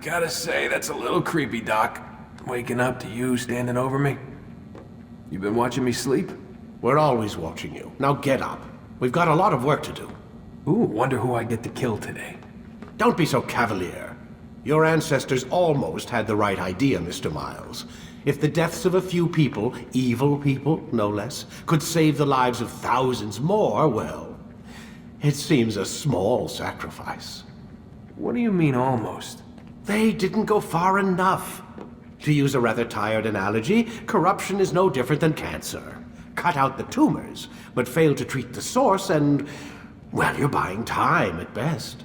Gotta say, that's a little creepy, Doc. Waking up to you standing over me. You been watching me sleep? We're always watching you. Now get up. We've got a lot of work to do. Ooh, wonder who I get to kill today. Don't be so cavalier. Your ancestors almost had the right idea, Mr. Miles. If the deaths of a few people, evil people, no less, could save the lives of thousands more, well, it seems a small sacrifice. What do you mean, almost? They didn't go far enough. To use a rather tired analogy, corruption is no different than cancer. Cut out the tumors, but fail to treat the source and, well, you're buying time at best.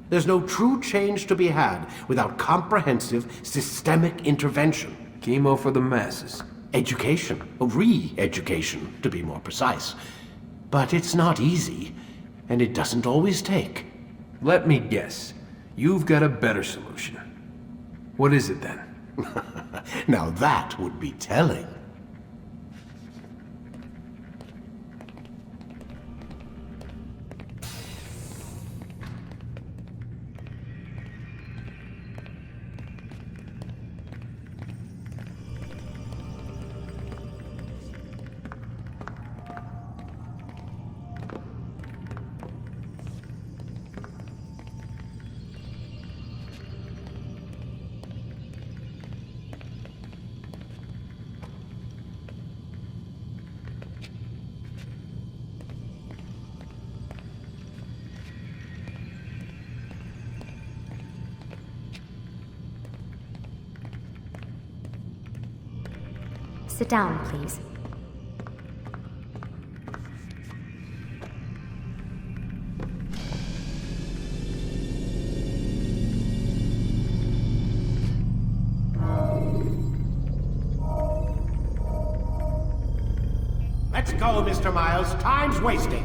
There's no true change to be had without comprehensive, systemic intervention. Chemo for the masses. Education, re-education, to be more precise. But it's not easy, and it doesn't always take. Let me guess. You've got a better solution. What is it then? Now that would be telling. Sit down, please. Let's go, Mr. Miles. Time's wasting.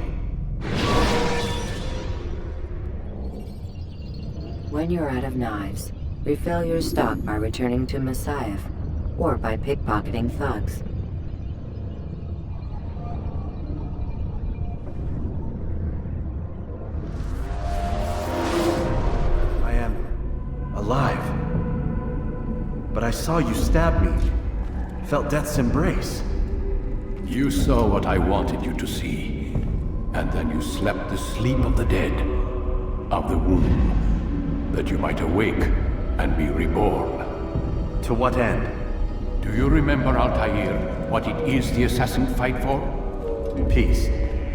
When you're out of knives, refill your stock by returning to Messiah, or by pickpocketing thugs. I am alive. But I saw you stab me. Felt death's embrace. You saw what I wanted you to see, and then you slept the sleep of the dead, of the womb, that you might awake and be reborn. To what end? Do you remember, Altair, what it is the assassins fight for? Peace.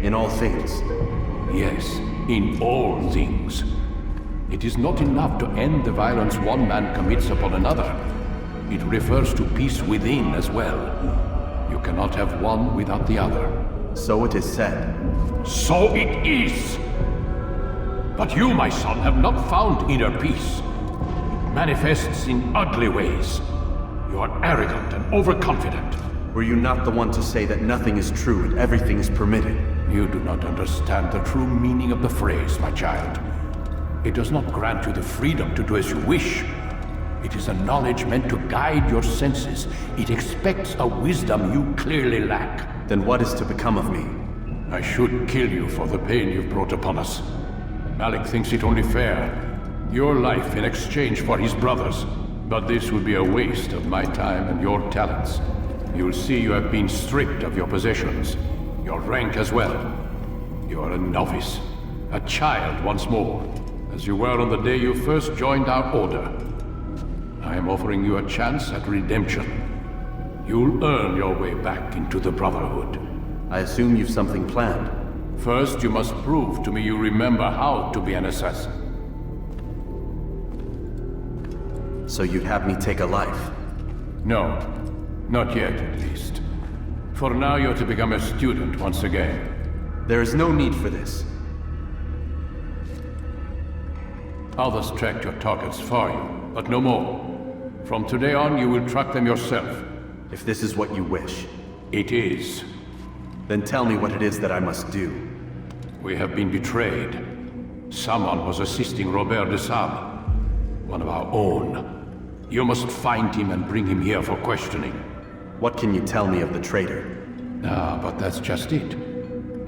In all things. Yes, in all things. It is not enough to end the violence one man commits upon another. It refers to peace within as well. You cannot have one without the other. So it is said. So it is! But you, my son, have not found inner peace. It manifests in ugly ways. You are arrogant and overconfident. Were you not the one to say that nothing is true and everything is permitted? You do not understand the true meaning of the phrase, my child. It does not grant you the freedom to do as you wish. It is a knowledge meant to guide your senses. It expects a wisdom you clearly lack. Then what is to become of me? I should kill you for the pain you've brought upon us. Malik thinks it only fair. Your life in exchange for his brother's. But this would be a waste of my time and your talents. You'll see you have been stripped of your possessions. Your rank as well. You are a novice. A child once more. As you were on the day you first joined our order. I am offering you a chance at redemption. You'll earn your way back into the Brotherhood. I assume you've something planned. First, you must prove to me you remember how to be an assassin. So you'd have me take a life? No. Not yet, at least. For now, you're to become a student once again. There is no need for this. Others tracked your targets for you, but no more. From today on, you will track them yourself. If this is what you wish. It is. Then tell me what it is that I must do. We have been betrayed. Someone was assisting Robert de Sable, one of our own. You must find him and bring him here for questioning. What can you tell me of the traitor? Ah, but that's just it.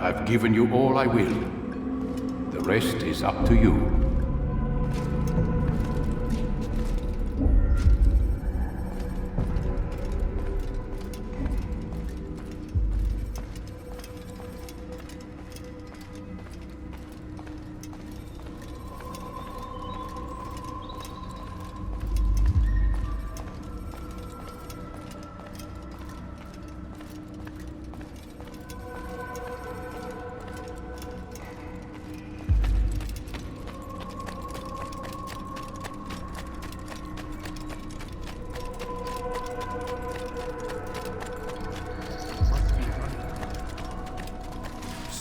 I've given you all I will. The rest is up to you.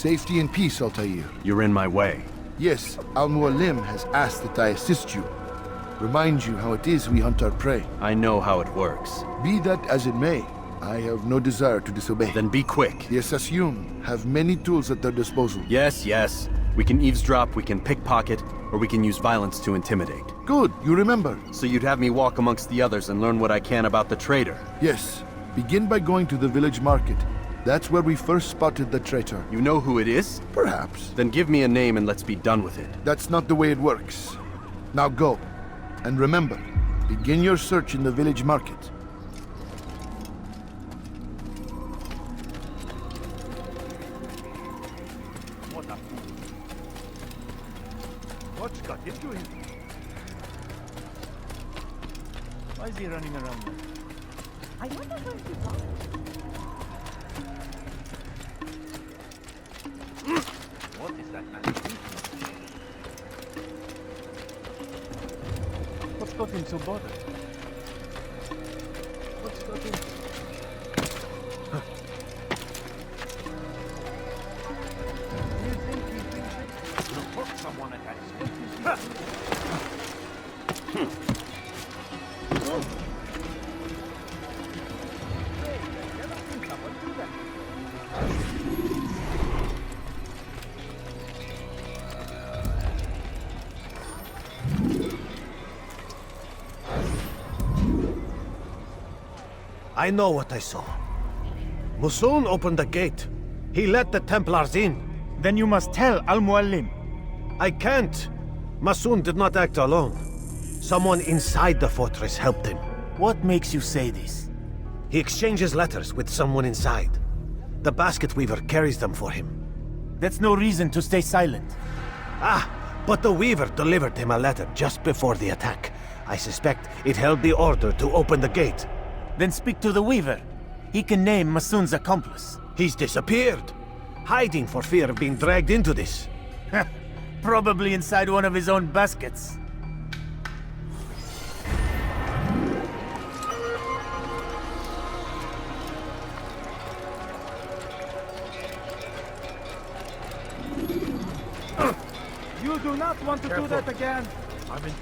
Safety and peace, Altair. You're in my way. Yes, Al-Mualim has asked that I assist you. Remind you how it is we hunt our prey. I know how it works. Be that as it may, I have no desire to disobey. Then be quick. The Assassin have many tools at their disposal. Yes. We can eavesdrop, we can pickpocket, or we can use violence to intimidate. Good, you remember. So you'd have me walk amongst the others and learn what I can about the traitor? Yes. Begin by going to the village market. That's where we first spotted the traitor. You know who it is? Perhaps. Then give me a name and let's be done with it. That's not the way it works. Now go. And remember, begin your search in the village market. What's got into him? Why is he running around? I wonder where he's gone. What is that man doing? What's got him so bothered? What's got him? Do you think he thinks he'll put someone at that? I know what I saw. Musun opened the gate. He let the Templars in. Then you must tell Al-Mualim. I can't. Musun did not act alone. Someone inside the fortress helped him. What makes you say this? He exchanges letters with someone inside. The basket weaver carries them for him. That's no reason to stay silent. But the weaver delivered him a letter just before the attack. I suspect it held the order to open the gate. Then speak to the weaver. He can name Masun's accomplice. He's disappeared, hiding for fear of being dragged into this. Probably inside one of his own baskets. You do not want to do that again. I mean...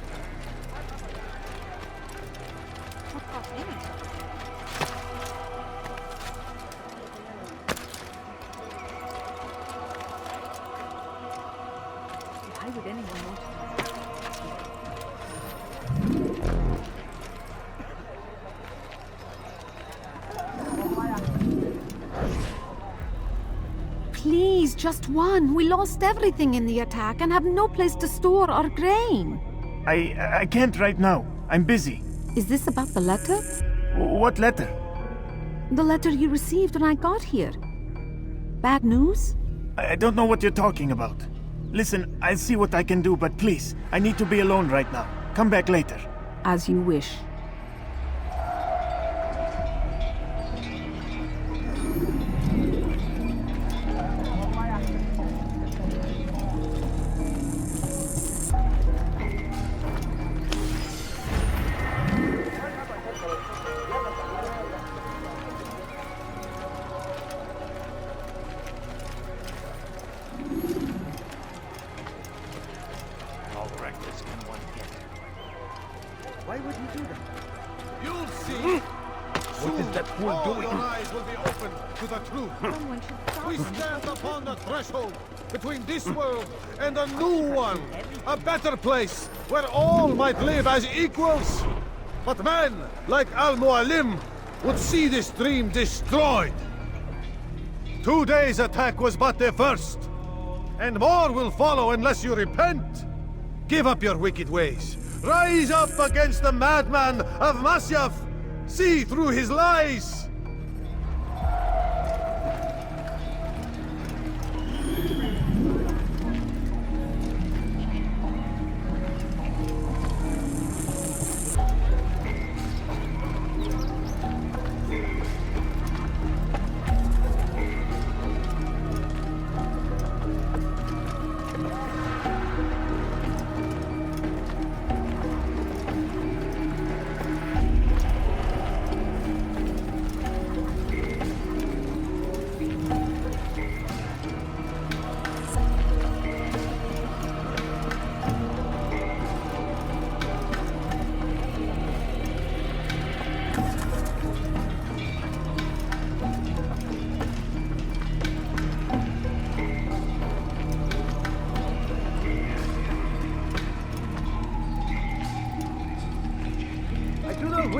Why would anyone want to? Please, just one. We lost everything in the attack and have no place to store our grain. I can't right now. I'm busy. Is this about the letter? What letter? The letter you received when I got here. Bad news? I don't know what you're talking about. Listen, I'll see what I can do, but please, I need to be alone right now. Come back later. As you wish. Why would he do that? You'll see. What is that fool All doing? your eyes will be open to the truth. Someone should stop We him. stand upon the threshold between this world and a new one. A better place where all might live as equals. But men like Al-Mualim would see this dream destroyed. Today's attack was but the first. And more will follow unless you repent. Give up your wicked ways. Rise up against the madman of Masyaf. See through his lies.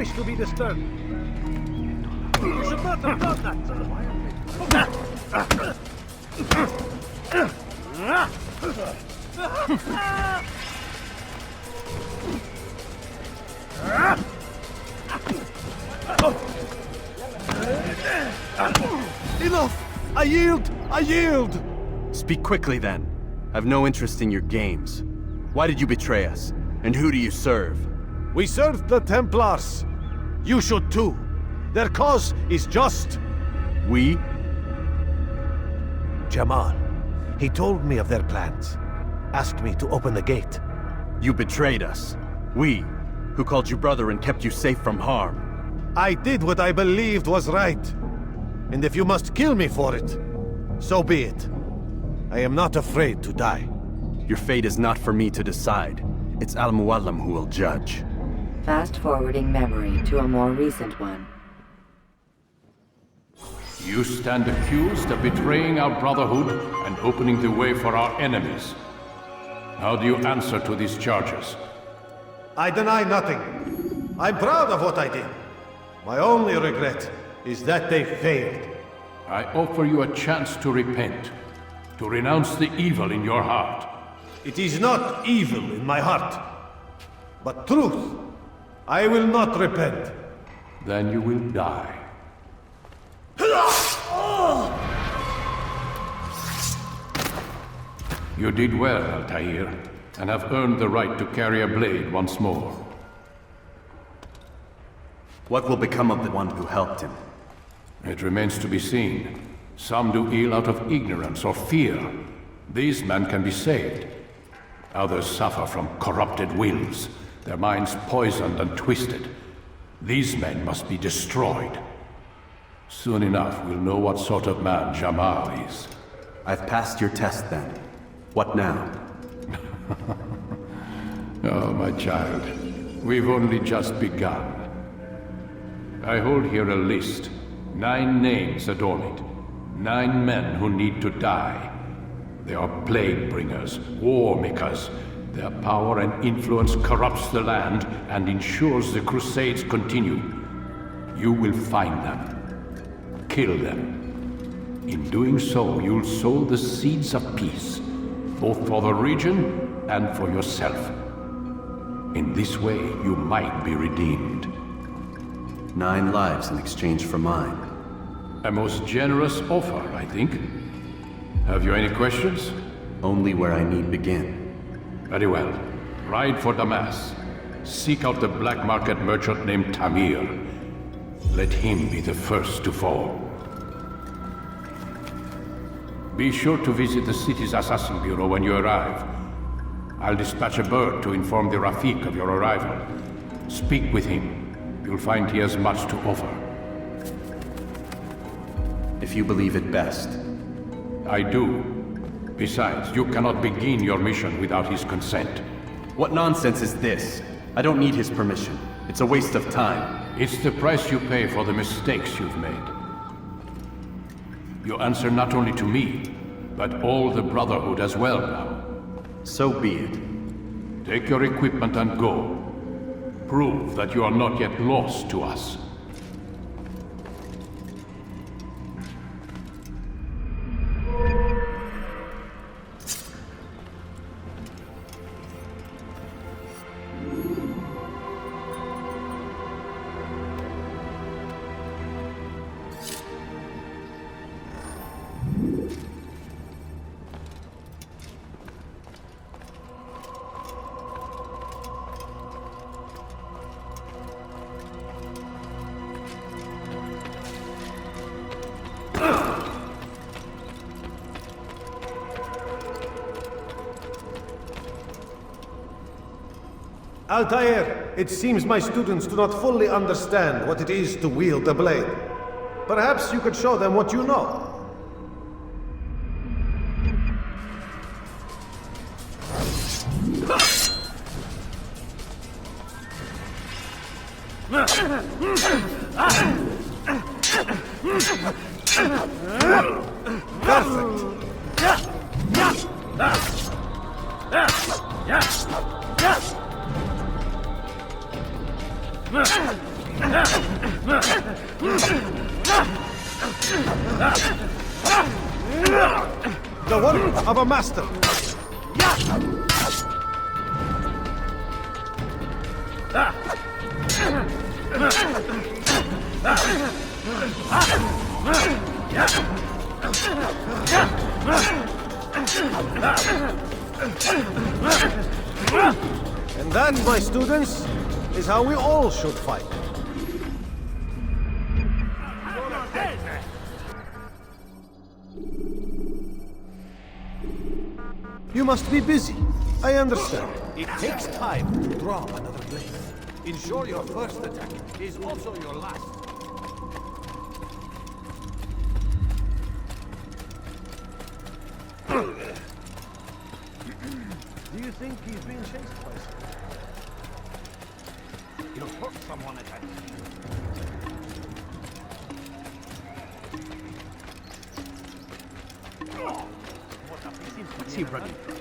wish to be disturbed. You should not have done Enough! I yield! I yield! Speak quickly then. I've no interest in your games. Why did you betray us? And who do you serve? We serve the Templars. You should too. Their cause is just. We? Jamal. He told me of their plans. Asked me to open the gate. You betrayed us. We, who called you brother and kept you safe from harm. I did what I believed was right. And if you must kill me for it, so be it. I am not afraid to die. Your fate is not for me to decide. It's Al-Mualim who will judge. Fast-forwarding memory to a more recent one. You stand accused of betraying our Brotherhood and opening the way for our enemies. How do you answer to these charges? I deny nothing. I'm proud of what I did. My only regret is that they failed. I offer you a chance to repent, to renounce the evil in your heart. It is not evil in my heart, but truth. I will not repent. Then you will die. You did well, Altair, and have earned the right to carry a blade once more. What will become of the one who helped him? It remains to be seen. Some do ill out of ignorance or fear. These men can be saved. Others suffer from corrupted wills, their minds poisoned and twisted. These men must be destroyed. Soon enough, we'll know what sort of man Jamal is. I've passed your test then. What now? Oh, my child. We've only just begun. I hold here a list. 9 names adorn it. 9 men who need to die. They are plague bringers, war makers. Their power and influence corrupts the land and ensures the Crusades continue. You will find them. Kill them. In doing so, you'll sow the seeds of peace, both for the region and for yourself. In this way, you might be redeemed. 9 lives in exchange for mine. A most generous offer, I think. Have you any questions? Only where I need begin. Very well. Ride for Damas. Seek out the black market merchant named Tamir. Let him be the first to fall. Be sure to visit the city's assassin bureau when you arrive. I'll dispatch a bird to inform the Rafik of your arrival. Speak with him. You'll find he has much to offer. If you believe it best. I do. Besides, you cannot begin your mission without his consent. What nonsense is this? I don't need his permission. It's a waste of time. It's the price you pay for the mistakes you've made. You answer not only to me, but all the Brotherhood as well now. So be it. Take your equipment and go. Prove that you are not yet lost to us. Altair, it seems my students do not fully understand what it is to wield a blade. Perhaps you could show them what you know. Perfect. The work of a master. And that, my students, is how we all should fight. You must be busy. I understand. It takes time to draw another blade. Ensure your first attack is also your last. Do you think he's being chased by someone? You'll hurt someone at that. What's he running from?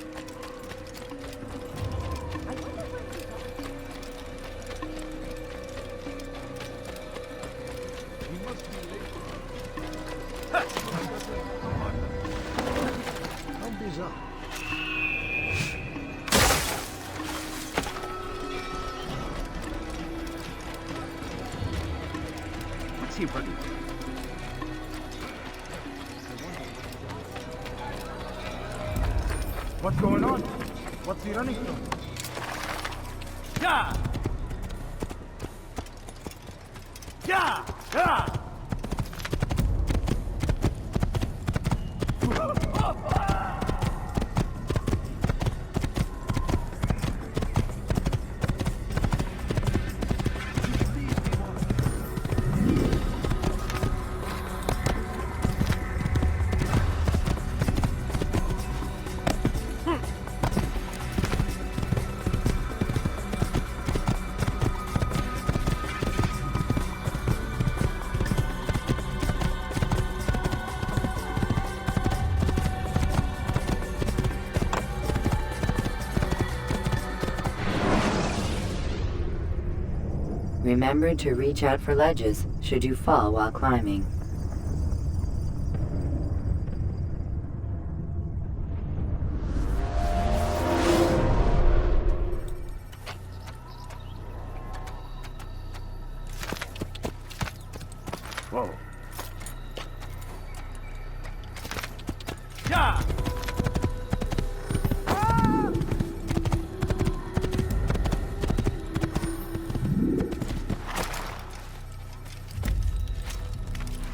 How bizarre. What's he running from? What's going on? What's he running from? Yeah! Yeah! Yeah! Remember to reach out for ledges should you fall while climbing. Whoa. Yeah!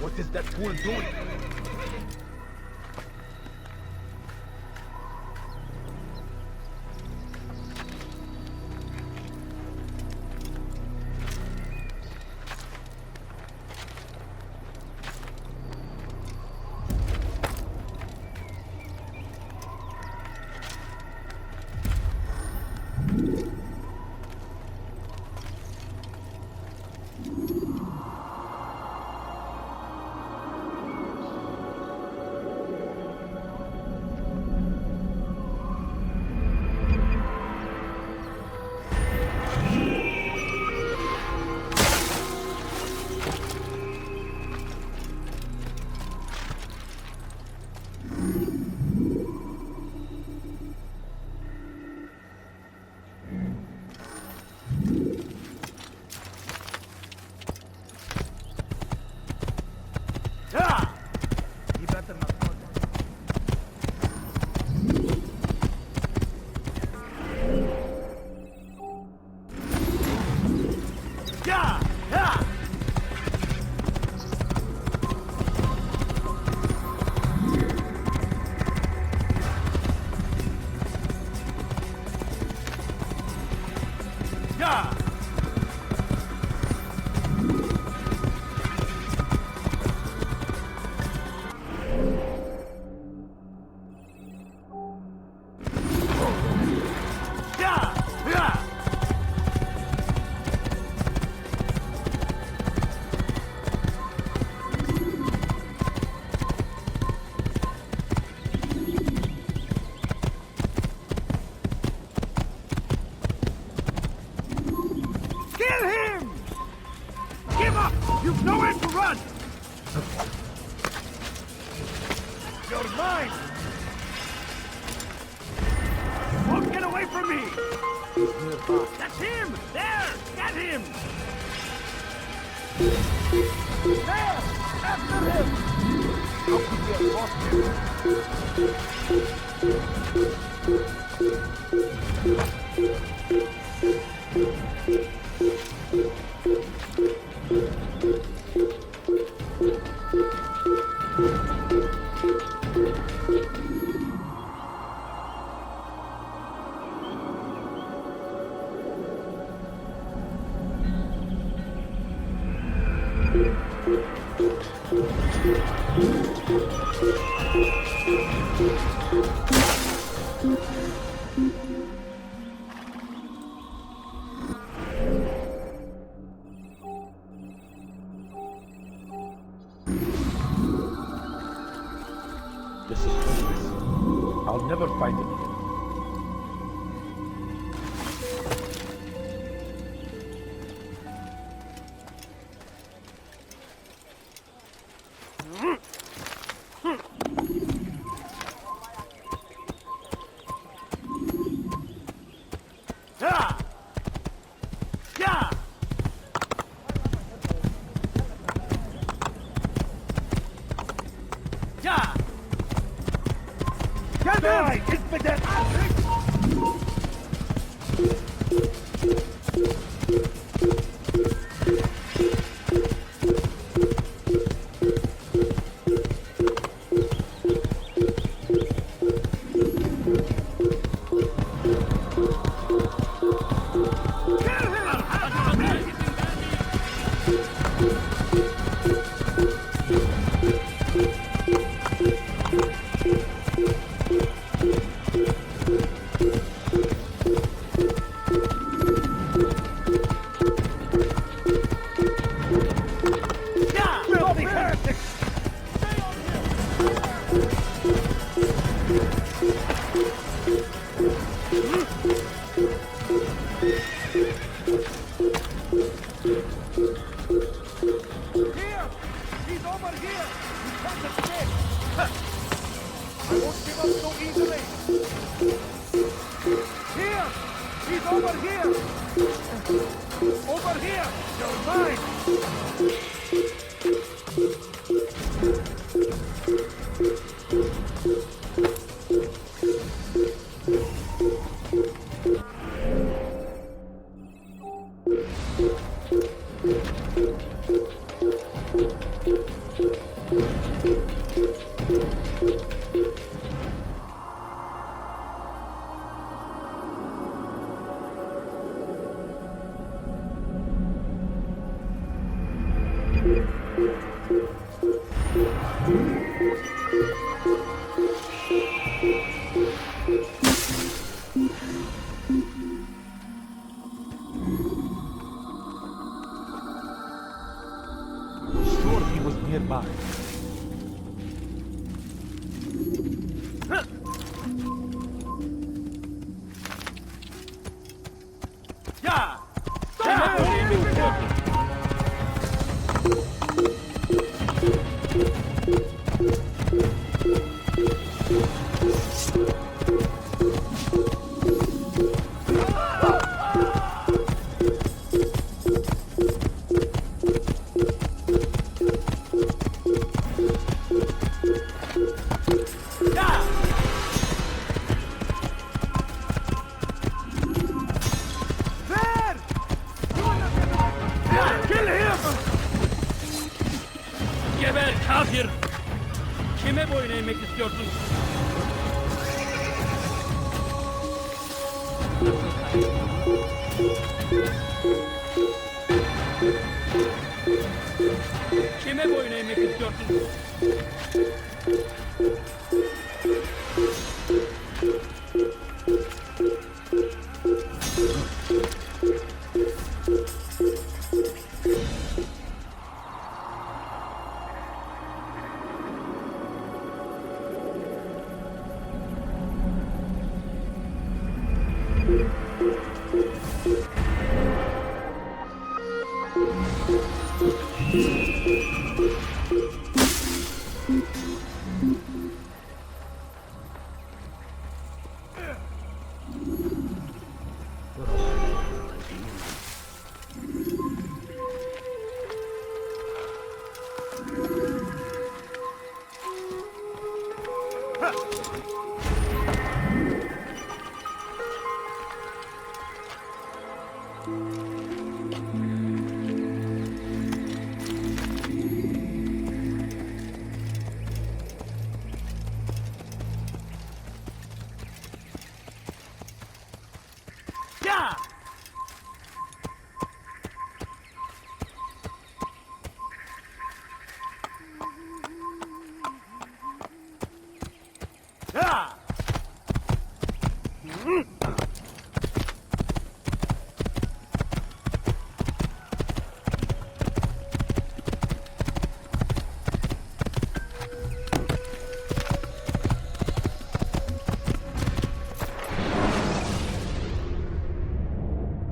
What is that fool doing? me! That's him! There! Get him! There! After him! How could we have lost This is hopeless. I'll never find it again.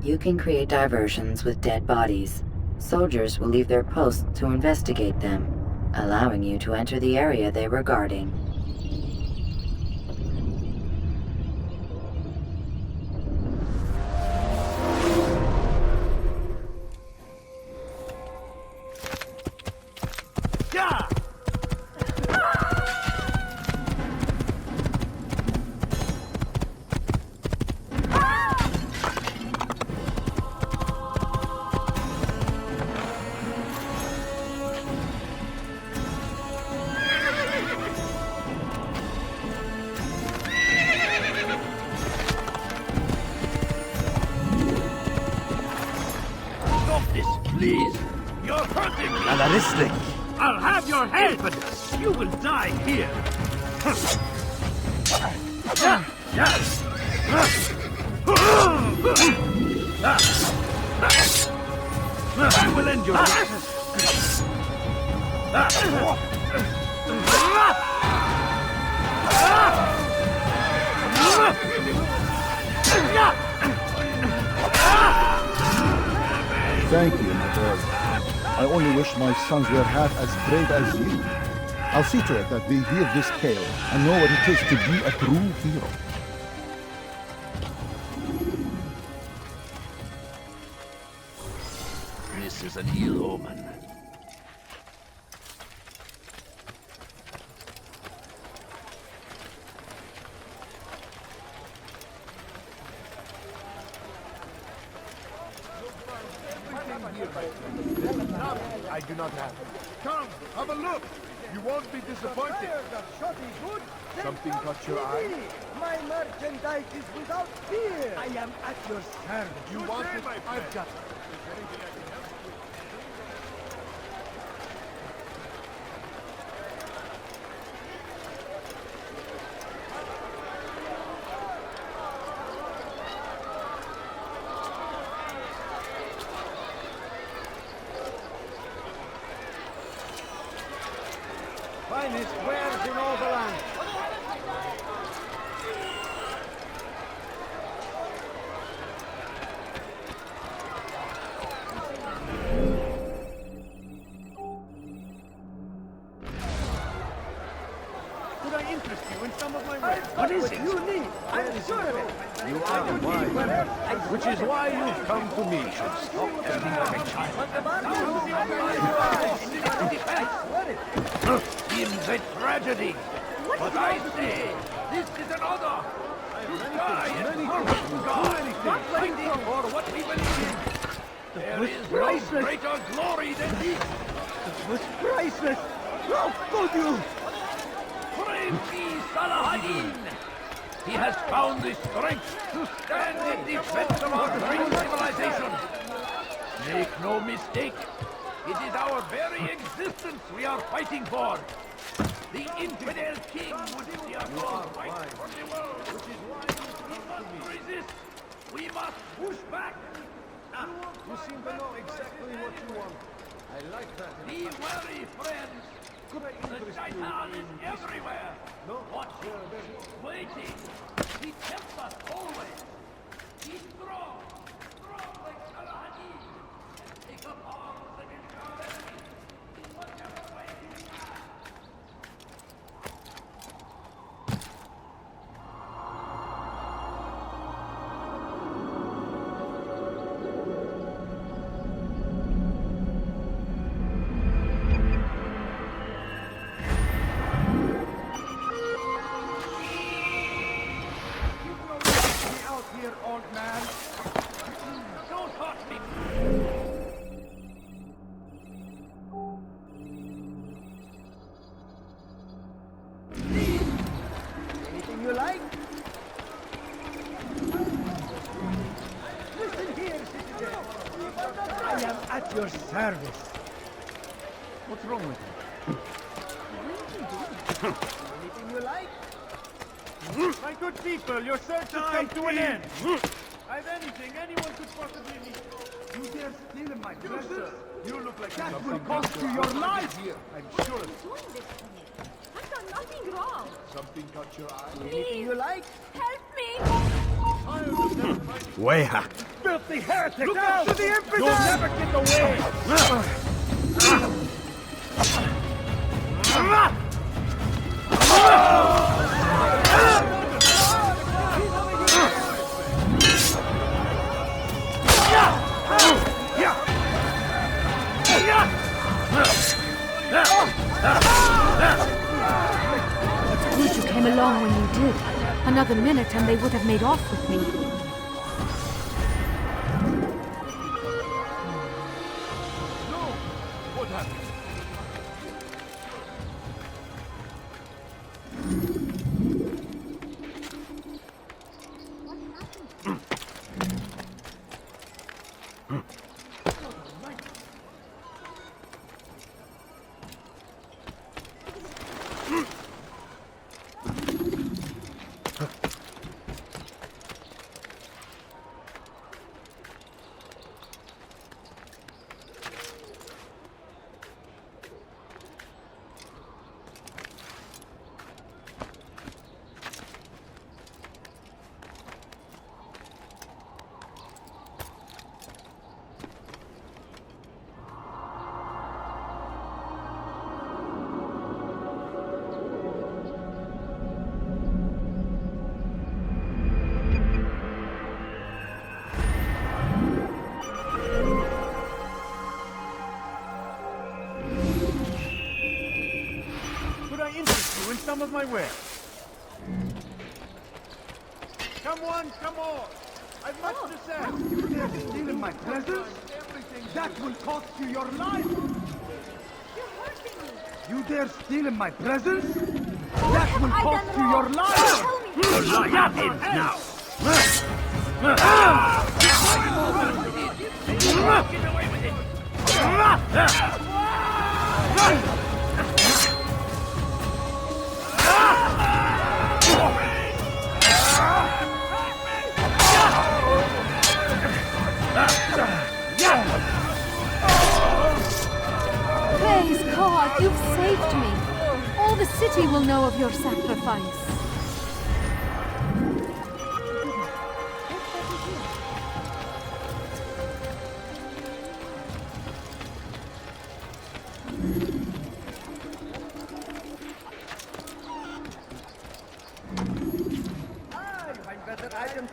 You can create diversions with dead bodies. Soldiers will leave their posts to investigate them, allowing you to enter the area they were guarding. Please! You're hurting me! Alaristic! I'll have your head! You will die here! I will end your Thank you, my boy. I only wish my sons were half as brave as you. I'll see to it that they hear this tale and know what it is to be a true hero. This is an ill omen. I do not have. Come, have a look. You won't be disappointed. Something caught your eye? My merchandise is without fear. I am at your service. You want it? I've got it. Finest wares in all the land. Could I interest you in some of my wares? What is it? You need. I'm sure of it. You are wise, which is why you've come to me. Seems a tragedy. But I say, this is an honor. To die in purpose God, fighting for what we believe in. There is no greater glory than this. It was priceless. How could you? Praise be Saladin. He has found the strength to stand in defense of our great civilization. Make no mistake, it is our very existence we are fighting for. The infidel king would see us all fight for the world, which is why we must resist. We must push back. You seem to know exactly what you want. I like that. Be wary, friends. The Shaitan is everywhere. No? Watch him. Waiting. He tempts us always. He's strong. Strong like Saladin. Take up arms against our enemies. In whatever way we can. Here, old man. Don't hurt me. Anything you like? At your service. What's wrong with you? Anything you like? My good people, your search has come to an end. I've anything anyone could possibly need. You dare steal my treasure? You look like that will cost you your life here. I'm sure. Doing this to me. I've done nothing wrong. Something caught your eye? Anything you like? Help me! Weha! Filthy heretic! Look out to the infidel! You'll never get away! It's good you came along when you did. Another minute and they would have made off with me. What happened? Some of my wares. Come one, come all. I've much to say. You dare stealing my treasures? That will cost you your life. You're hurting me. You dare stealing my presents? That will cost you your life. Your life ends now. Get away with it. Praise God, you've saved me. All the city will know of your sacrifice.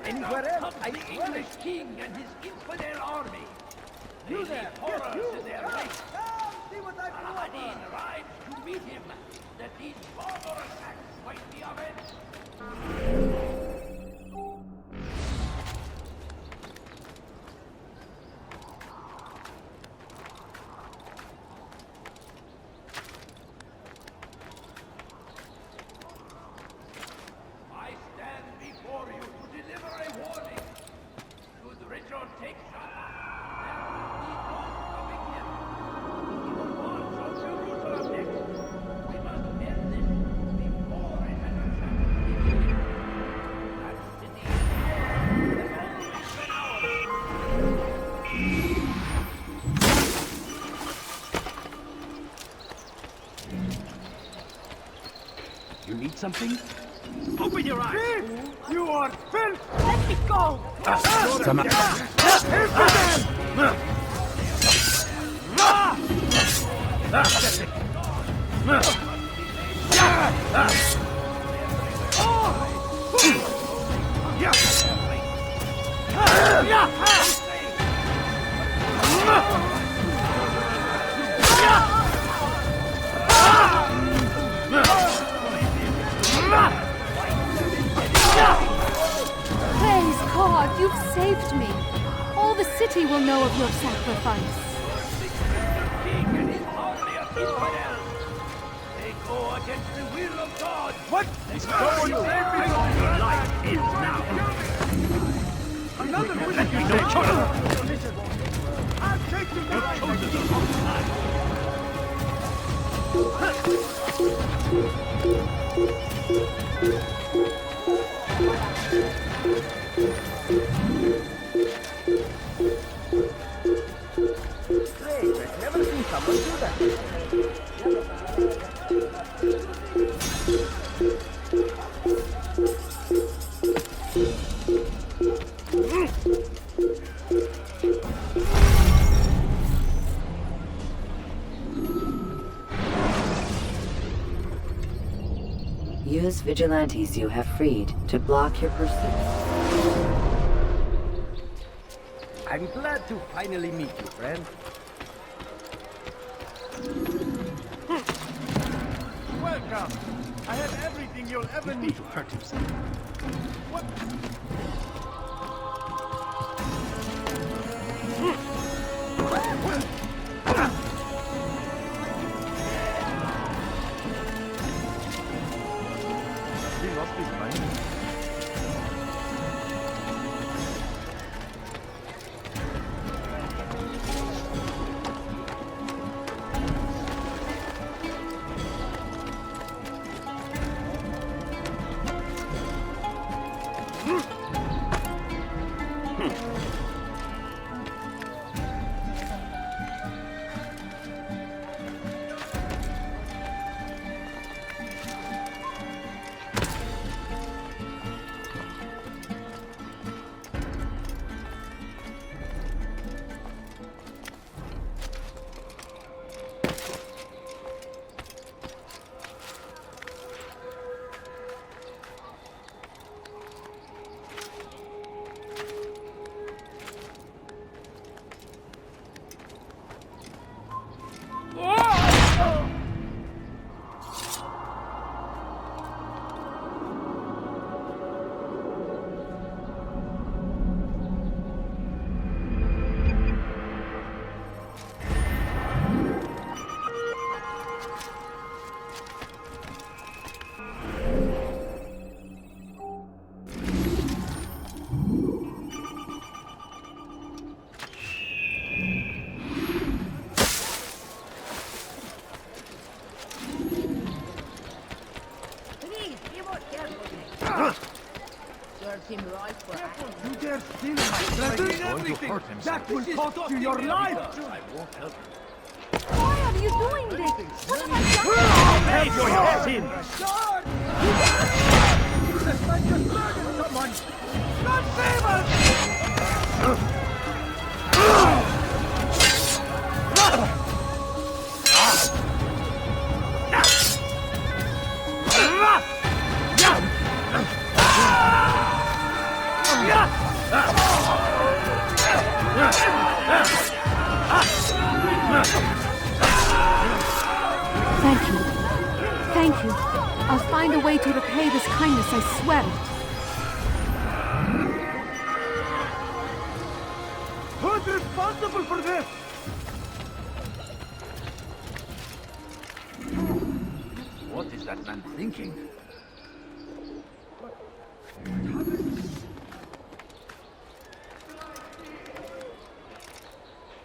Anywhere else, The English king and his infidel army. They leave horrors in their wake. See what I Saladin rides to meet him, that these barbarous acts might be avenged. I stand before you to deliver a warning. Should Richard take Salah, there will be no stopping him. He will march on Jerusalem next. We must end this before it has a chance to begin. That city has always been ours. You need something? Open your eyes! You are filth! Let me go! Praise God, you've saved me. All the city will know of your sacrifice. King and his army of infidels. They go against the will of God. What? Your life ends now. Another Let me know, Charles. I'll take You've chosen the wrong side. Great, I've never seen someone do that. Use vigilantes you have freed to block your pursuit. I'm glad to finally meet you, friend. Welcome. I have everything you'll ever need. To hurt himself. What? He lost his mind. You dare steal my treasure? Everything! That will cost you your life! I won't help you. Why are you doing this? What have I done? Take your head in! This man just murdered someone! God save us! Thank you. Thank you. I'll find a way to repay this kindness, I swear it. Who's responsible for this? What is that man thinking?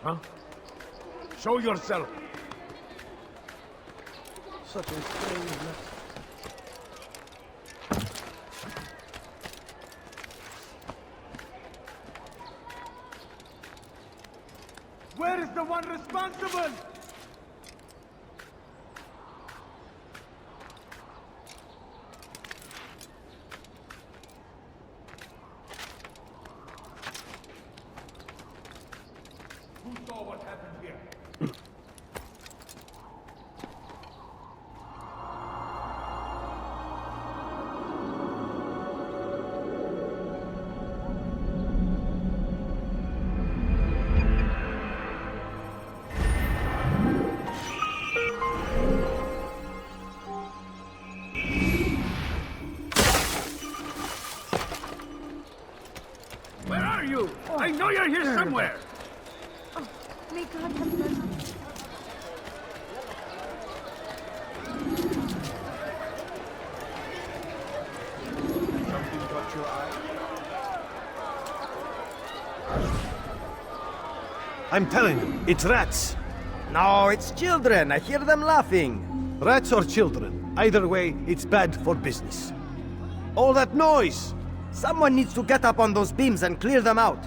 Huh? Show yourself! Such a strange mess. Where is the one responsible? Who saw what happened here? Where are you? I know you're here somewhere! Oh, may God have mercy. Something caught your eye? I'm telling you, it's rats. No, it's children. I hear them laughing. Rats or children. Either way, it's bad for business. All that noise! Someone needs to get up on those beams and clear them out.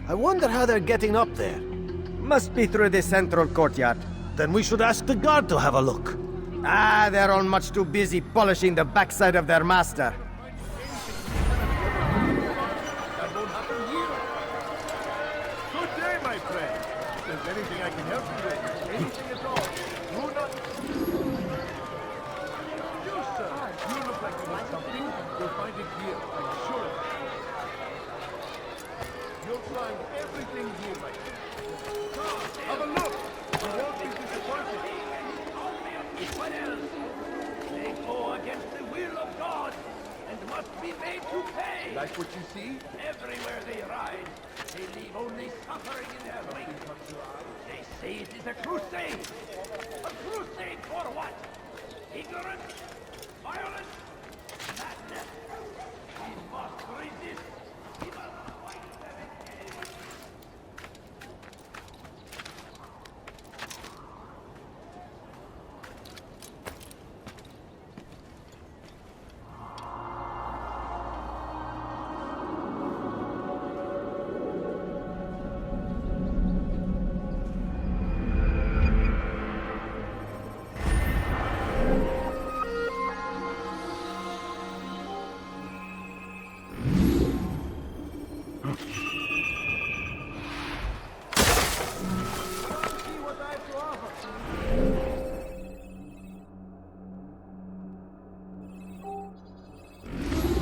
I wonder how they're getting up there. Must be through the central courtyard. Then we should ask the guard to have a look. Ah, they're all much too busy polishing the backside of their master. Good day, my friend. If there's anything I can help you with, anything at all, do not... You, sir, you look like you need something. You'll find it here, I'm sure. You'll find everything here, my friend. Come, have a look. You won't be disappointed. What else? They go against the will of God and must be made to pay. Like what you see? Everywhere they ride, they leave only suffering in their wake. They say it is a crusade. A crusade for what? Ignorance? Violence? Madness? We must resist. We must fight them again.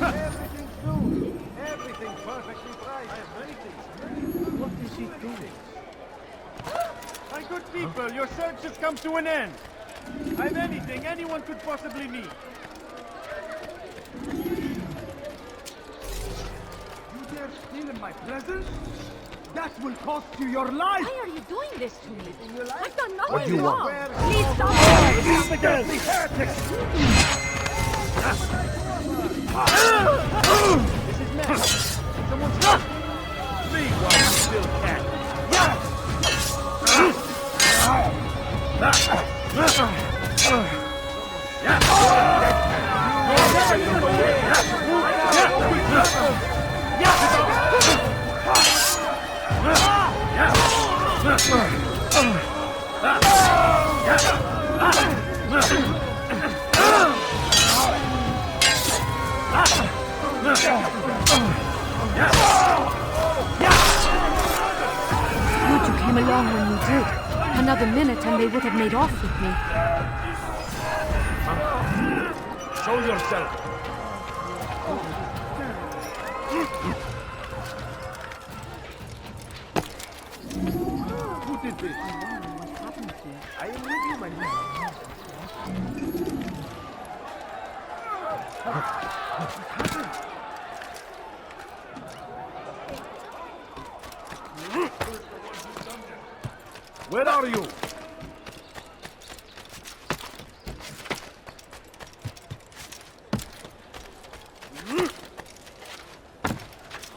Everything's new. Everything perfectly right. I have many things. What is he doing? My good people, your search has come to an end. I've anything anyone could possibly need. You dare steal in my presence? That will cost you your life! Why are you doing this to me? I've done What nothing do you wrong. want? Please stop. Filthy heretics! This is mess. Someone's hurt! Leave while you still can. Good you came along when you did. Another minute and they would have made off with me. Show yourself! Who did this? I am with you, my man. Where are you?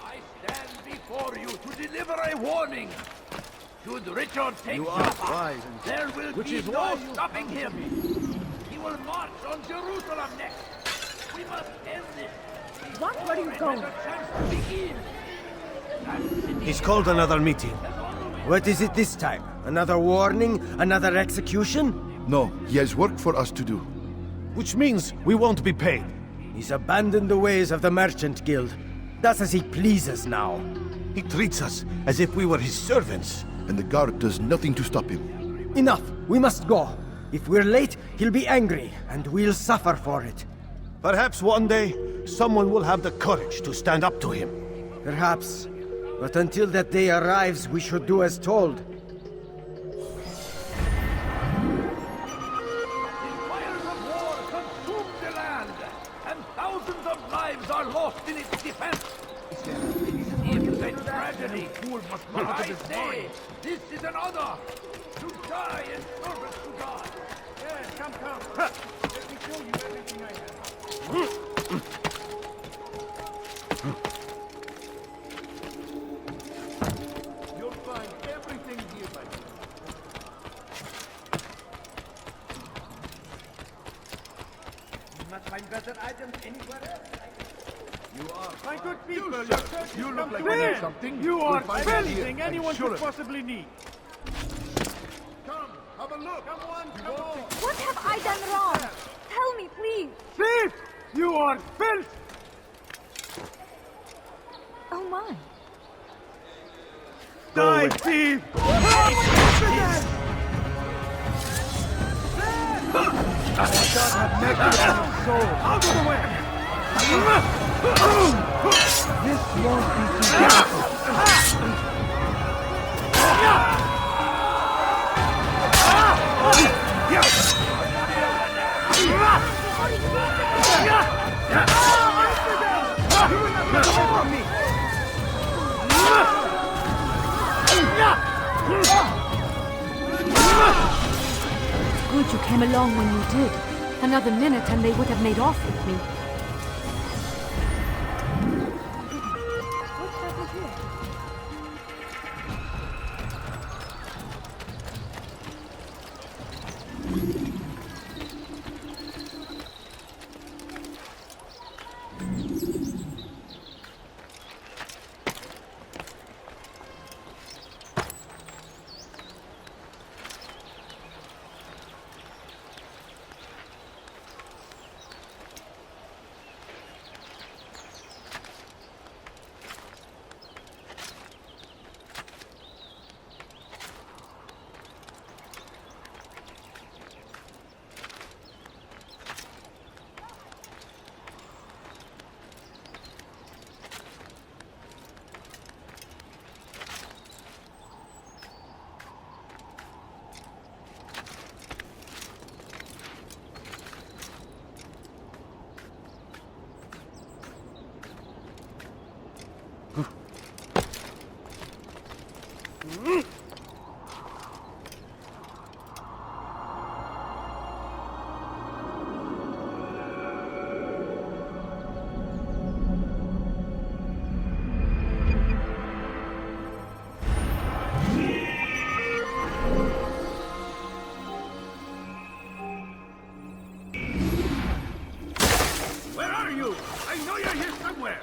I stand before you to deliver a warning. Should Richard take You are Jaffa, wise and there will which be is no why stopping him. He will march on Jerusalem next. We must end this. What? Where are you going? Let a chance to begin. That city He's called another meeting. What is it this time? Another warning? Another execution? No, he has work for us to do. Which means we won't be paid. He's abandoned the ways of the Merchant Guild. Does as he pleases now. He treats us as if we were his servants. And the guard does nothing to stop him. Enough! We must go. If we're late, he'll be angry, and we'll suffer for it. Perhaps one day, someone will have the courage to stand up to him. Perhaps. But until that day arrives, we should do as told. fires of war consume the land, and thousands of lives are lost in its defense. It's a tragedy. But I say, this is an honor. To die in service to God. Yes, come. Let me show you everything I have. You'll find everything here, my My good people, your search You has look come like to you an need end. something. You We'll are find out here. anything I'm anyone sure could of it. possibly need. Come, have a look. Come on, come on. What have I done wrong? Tell me, please. Thief! You are filth! Oh my. Die, thief! Out of the way! This won't be too difficult. Good you came along when you did. Another minute and they would have made off with me. What's happened here? Where are you? I know you're here somewhere.